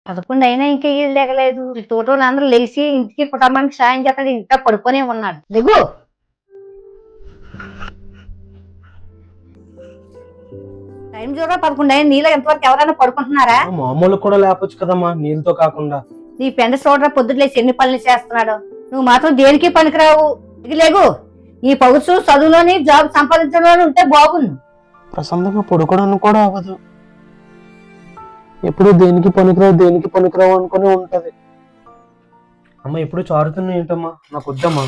11 అయినా ఇంకా ఇల్లు దిగలేదు. తోటోళ్ళు అందరూ లేచి ఇంటికి కుటుంబానికి సాయం చేస్తాడు, ఇంకా పడుకొనే ఉన్నాడు. దిగు. టైం చూడ 11 అయింది. నీలో ఎంతవరకు ఎవరైనా పడుకుంటున్నారా? మామూలు కూడా లేపొచ్చు కదమ్మా, నీళ్ళతో కాకుండా. నీ పెండ చూడరా పొద్దులేసి ఎన్ని పనులు చేస్తున్నాడు. నువ్వు మాత్రం దేనికి పనికిరావు. దిగులేగు. ఈ పౌరుషు చదువులోని జాబ్ సంపాదించడంలోని ఉంటే బాగుండు. ప్రశాంతంగా పడుకోవడానికి కూడా అవ్వదు. ఎప్పుడు దేనికి పనికిరావు అనుకుని ఉంటది. అమ్మ ఎప్పుడు చారుతున్నా ఏంటమ్మా, నాకు వద్దమ్మా.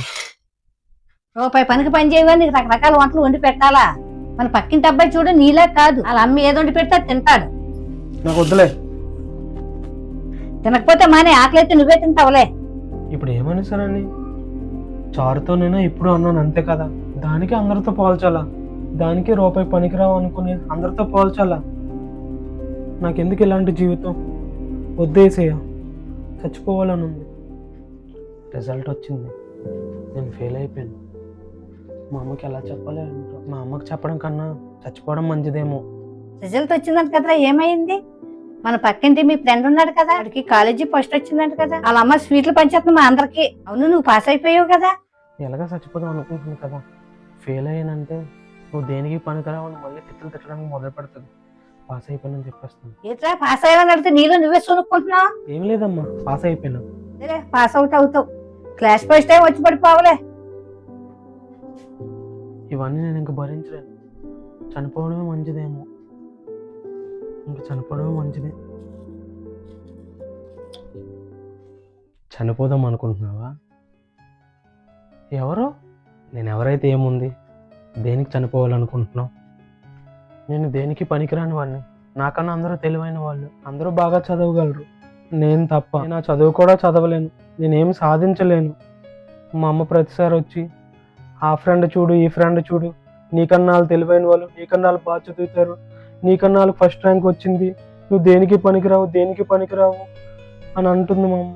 రూపాయి పనికి పని చేయగా నీకు రకరకాల వంటలు వండి పెట్టాలా? మన పక్కింటి అబ్బాయి చూడు నీలా కాదు, వాళ్ళ అమ్మ ఏది వండి పెడితే తింటాడు. నాకు వద్దులే. తినకపోతే మానే, ఆకలి అయితే నువ్వే తింటావులే. ఇప్పుడు ఏమని సరని చారుతోనైనా ఇప్పుడు అన్నాను అంతే కదా. దానికి అందరితో పోల్చాలా? దానికి రూపాయి పనికిరావు అనుకుని అందరితో పోల్చాలా? నాకెందుకు ఇలాంటి జీవితం? వద్దేసేయ, చచ్చిపోవాలని ఉంది. రిజల్ట్ వచ్చింది, నేను ఫెయిల్ అయిపోయాను. మా అమ్మకి ఎలా చెప్పాలి అంటో. మా అమ్మకి చెప్పడం కన్నా చచ్చిపోవడం మంచిదేమో. రిజల్ట్ వచ్చిందంట కదా, ఏమైంది? మన పక్కింటి మీ ఫ్రెండ్ ఉన్నాడు కదా, వాడికి కాలేజీ ఫస్ట్ వచ్చిందంట కదా, వాళ్ళ అమ్మ స్వీట్లు పంచేస్తుంది మా అందరికి. అవును, నువ్వు పాస్ అయిపోయావు కదా. ఎలాగా చచ్చిపోదాం అనుకుంటుంది కదా. ఫెయిల్ అయ్యానంటే నువ్వు దేనికి పనికిరావని మళ్ళీ తిట్టడానికి మొదలు పెడుతుంది. పాస్ అయిపోయానని చెప్పేస్తాను. ఏట్రా పాస్ అయ్యావని అడిగితే నీలో నువ్వే సునుక్కుంటున్నావు. ఏం లేదమ్మా, పాస్ అయిపోయినా. పాస్ అవుట్ అవుతావు, క్లాస్ ఫస్ట్ టైం వచ్చి పడిపోవలే. ఇవన్నీ నేను ఇంక భరించలేను. చనిపోవడమే మంచిదేమో. ఇంక చనిపోవడమే మంచిదే. చనిపోదాం అనుకుంటున్నావా? ఎవరు? నేను ఎవరైతే ఏముంది, దేనికి చనిపోవాలనుకుంటున్నావు? నేను దేనికి పనికిరాని వాడిని. నాకన్నా అందరూ తెలివైన వాళ్ళు, అందరూ బాగా చదవగలరు. నేను తప్ప. నేను ఆ చదువు కూడా చదవలేను, నేనేమి సాధించలేను. మా అమ్మ ప్రతిసారి వచ్చి ఆ ఫ్రెండ్ చూడు, ఈ ఫ్రెండ్ చూడు, నీకన్నా వాళ్ళు తెలివైన వాళ్ళు, నీకన్నా వాళ్ళు బాగా చదువుతారు, నీకన్నా వాళ్ళకి ఫస్ట్ ర్యాంక్ వచ్చింది, నువ్వు దేనికి పనికిరావు అని అంటుంది మా అమ్మ.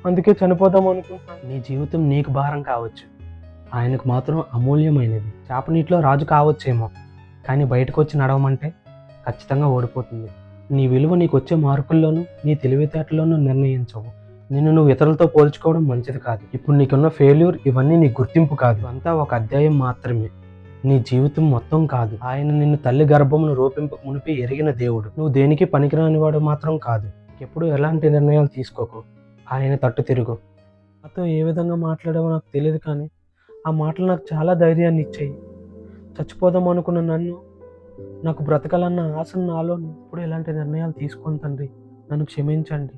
అందుకే చనిపోదాం అనుకుంటున్నాను. నీ జీవితం నీకు భారం కావచ్చు, ఆయనకు మాత్రం అమూల్యమైనది. చేప నీటిలో రాజు కావచ్చేమో, కానీ బయటకు వచ్చి నడవమంటే ఖచ్చితంగా ఓడిపోతుంది. నీ విలువ నీకు వచ్చే మార్కుల్లోనూ నీ తెలివితేటలోనూ నిర్ణయించవు. నిన్ను నువ్వు ఇతరులతో పోల్చుకోవడం మంచిది కాదు. ఇప్పుడు నీకున్న ఫెయిల్యూర్ ఇవన్నీ నీ గుర్తింపు కాదు, అంతా ఒక అధ్యాయం మాత్రమే, నీ జీవితం మొత్తం కాదు. ఆయన నిన్ను తల్లి గర్భమును రూపింపక మునిపి ఎరిగిన దేవుడు. నువ్వు దేనికి పనికిరాని వాడు మాత్రం కాదు. ఎప్పుడు ఎలాంటి నిర్ణయాలు తీసుకోకు, ఆయన తట్టు తిరుగు. నాతో ఏ విధంగా మాట్లాడావో నాకు తెలియదు, కానీ ఆ మాటలు నాకు చాలా ధైర్యాన్ని ఇచ్చాయి. చచ్చిపోదాం అనుకున్న నన్ను, నాకు బ్రతకాలన్న ఆశ నాలో, ఇప్పుడు ఇలాంటి నిర్ణయాలు తీసుకోను తండ్రి, నన్ను క్షమించండి.